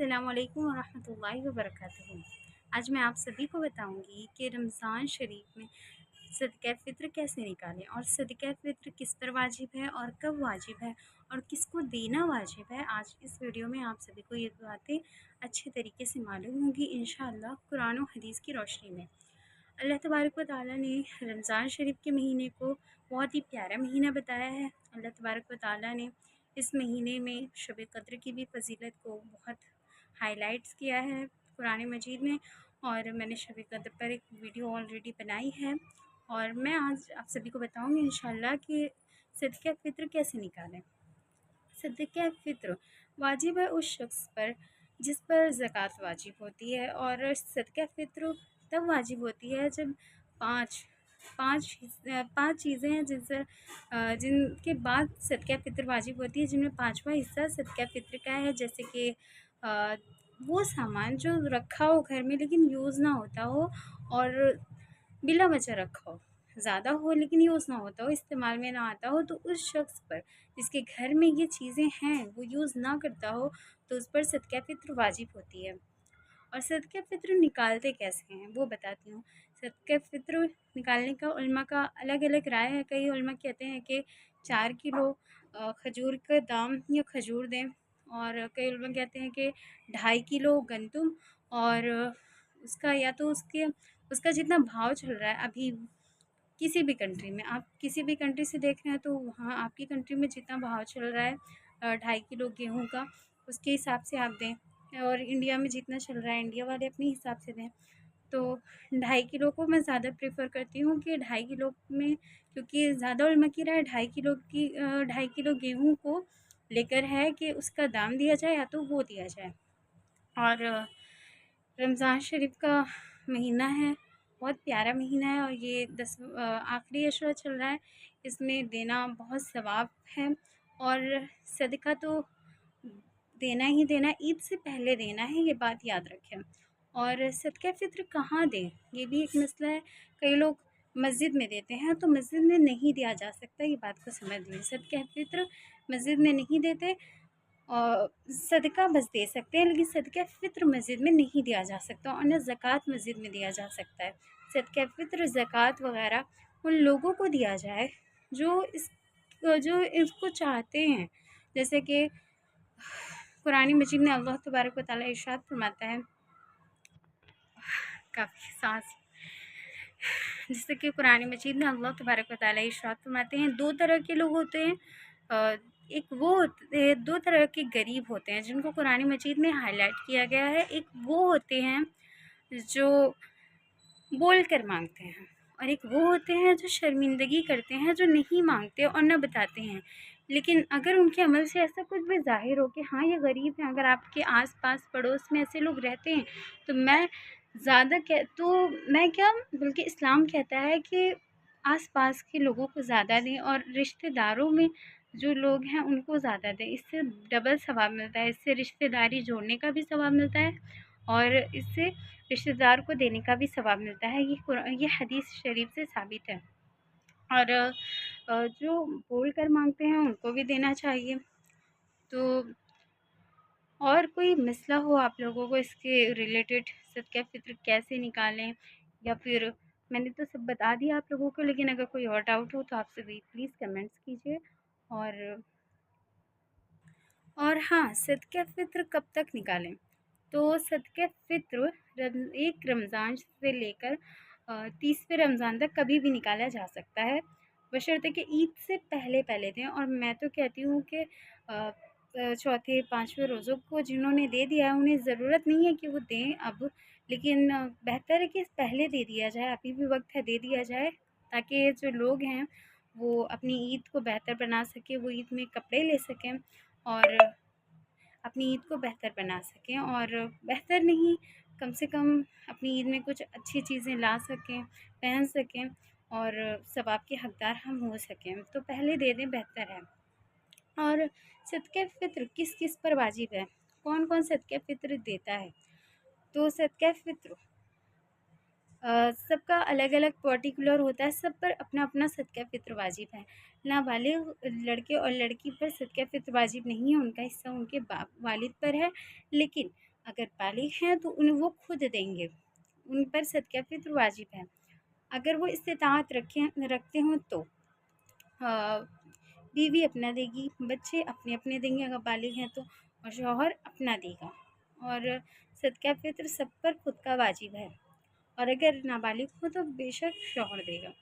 अस्सलामुअलैकुम वरहमतुल्लाहि वबरकातुहू। आज मैं आप सभी को बताऊंगी कि रमज़ान शरीफ में सदक़ा फ़ित्र कैसे निकालें और सदक़ा फ़ित्र किस पर वाजिब है और कब वाजिब है और किसको देना वाजिब है। आज इस वीडियो में आप सभी को ये बातें अच्छे तरीके से मालूम होंगी इंशाअल्लाह कुरान और हदीस की रोशनी में। अल्लाह तबारक व तआला ने रमज़ान शरीफ के महीने को बहुत ही प्यारा महीना बताया है। अल्लाह तबारक व तआला ने इस महीने में शब कद्र की भी फ़जीलत को बहुत हाइलाइट्स किया है कुरान मजीद में, और मैंने शब कद्र पर एक वीडियो ऑलरेडी बनाई है और मैं आज आप सभी को बताऊंगी इंशाअल्लाह कि सदक़ा फ़ित्र कैसे निकालें। सदक़ा फ़ित्र वाजिब है उस शख्स पर जिस पर ज़कात वाजिब होती है, और सदक़ा फ़ित्र तब वाजिब होती है जब पाँच पाँच चीज़ें हैं जिनके बाद सदक़ा फ़ित्र वाजिब होती है, जिनमें पाँचवा हिस्सा सदक़ा फ़ित्र का है। जैसे कि वो सामान जो रखा हो घर में लेकिन यूज़ ना होता हो और बिला वजह रखा हो, ज़्यादा हो लेकिन यूज़ ना होता हो, इस्तेमाल में ना आता हो, तो उस शख्स पर जिसके घर में ये चीज़ें हैं वो यूज़ ना करता हो तो उस पर सदक़ा फ़ित्र वाजिब होती है। और सदक़ा फ़ित्र निकालते कैसे हैं वो बताती हूँ। सदक़ा फ़ित्र निकालने का उलमा का अलग अलग राय है। कई उलमा कहते हैं कि 4 किलो खजूर का दाम या खजूर दें, और कई उलमा कहते हैं कि 2.5 किलो गंदुम, और उसका या तो उसका जितना भाव चल रहा है अभी किसी भी कंट्री में, आप किसी भी कंट्री से देख रहे हैं तो वहाँ आपकी कंट्री में जितना भाव चल रहा है 2.5 किलो गेहूँ का, उसके हिसाब से आप दें। और इंडिया में जितना चल रहा है इंडिया वाले अपने हिसाब से दें। तो 2.5 किलो को मैं ज़्यादा प्रेफर करती हूँ कि 2.5 किलो में, क्योंकि ज़्यादा उलमा की राय 2.5 किलो गेहूँ को लेकर है कि उसका दाम दिया जाए या तो वो दिया जाए। और रमज़ान शरीफ का महीना है, बहुत प्यारा महीना है, और ये आखिरी अशरा चल रहा है। इसमें देना बहुत सवाब है, और सदका तो देना ही देना, ईद से पहले देना है, ये बात याद रखें। और सदका फ़ित्र कहाँ दें ये भी एक मसला है। कई लोग मस्जिद में देते हैं, तो मस्जिद में नहीं दिया जा सकता, ये बात को समझ लें। सदका फ़ित्र मस्जिद में नहीं देते, सदका बस दे सकते हैं, लेकिन सदका फ़ित्र मस्जिद में नहीं दिया जा सकता, और न ज़कात मस्जिद में दिया जा सकता है। सदका फ़ित्र ज़कात वग़ैरह उन लोगों को दिया जाए जो इसको चाहते हैं। जैसे कि कुरान मजीद में अल्लाह तबारक व तआला इरशाद फरमाता है, काफ़ी सांस जैसे कि कुरान मजीद में अल्लाह तबारक व तआला इरशाद फरमाते हैं, 2 तरह के लोग होते हैं। एक वो होते हैं, 2 तरह के गरीब होते हैं जिनको कुरान मजीद में हाईलाइट किया गया है। एक वो होते हैं जो बोल कर मांगते हैं, और एक वो होते हैं जो शर्मिंदगी करते हैं, जो नहीं मांगते और न बताते हैं। लेकिन अगर उनके अमल से ऐसा कुछ भी ज़ाहिर हो कि हाँ ये गरीब हैं, अगर आपके आस-पास पड़ोस में ऐसे लोग रहते हैं, तो मैं क्या बल्कि इस्लाम कहता है कि आस-पास के लोगों को ज़्यादा दें और रिश्तेदारों में जो लोग हैं उनको ज़्यादा दें। इससे डबल सवाब मिलता है, इससे रिश्तेदारी जोड़ने का भी सवाब मिलता है और इससे रिश्तेदार को देने का भी सवाब मिलता है। ये हदीस शरीफ से साबित है। और जो बोल कर मांगते हैं उनको भी देना चाहिए। तो और कोई मसला हो आप लोगों को इसके रिलेटेड, सदका फ़ित्र कैसे निकालें, या फिर मैंने तो सब बता दिया आप लोगों को, लेकिन अगर कोई और डाउट हो तो आप सभी प्लीज़ कमेंट्स कीजिए। और हाँ, सदका फ़ित्र कब तक निकालें? तो सदका फ़ित्र एक रमज़ान से लेकर 30वें रमज़ान तक कभी भी निकाला जा सकता है, बशर्ते कि ईद से पहले दें। और मैं तो कहती हूँ कि चौथे 5वें रोज़ों को जिन्होंने दे दिया है उन्हें ज़रूरत नहीं है कि वो दें अब, लेकिन बेहतर है कि पहले दे दिया जाए, अभी भी वक्त है, दे दिया जाए, ताकि जो लोग हैं वो अपनी ईद को बेहतर बना सकें, वो ईद में कपड़े ले सकें और अपनी ईद को बेहतर बना सकें, और बेहतर नहीं, कम से कम अपनी ईद में कुछ अच्छी चीज़ें ला सकें, पहन सकें, और सवाब के हकदार हम हो सकें। तो पहले दे दें, बेहतर है। और सदका फ़ित्र किस किस पर वाजिब है, कौन कौन सदका फ़ित्र देता है? तो सदका फ़ित्र सबका अलग अलग पर्टिकुलर होता है, सब पर अपना अपना सदका फ़ित्र वाजिब है। नाबालिग लड़के और लड़की पर सदका फ़ित्र वाजिब नहीं है, उनका हिस्सा उनके वालिद पर है। लेकिन अगर बालिग हैं तो उन्हें वो खुद देंगे, उन पर सदका फ़ित्र वाजिब है। अगर वो इस्तिताअत रखते हों तो बीवी अपना देगी, बच्चे अपने अपने देंगे अगर बालिग हैं तो, और शौहर अपना देगा। और सदका फ़ित्र सब पर खुद का वाजिब है, और अगर नाबालिग हो तो बेशक शौहर देगा।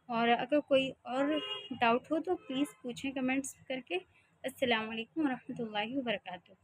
और अगर कोई और डाउट हो तो प्लीज़ पूछें कमेंट्स करके। अस्सलाम वालेकुम वरहमतुल्लाहि वबरकातुहू।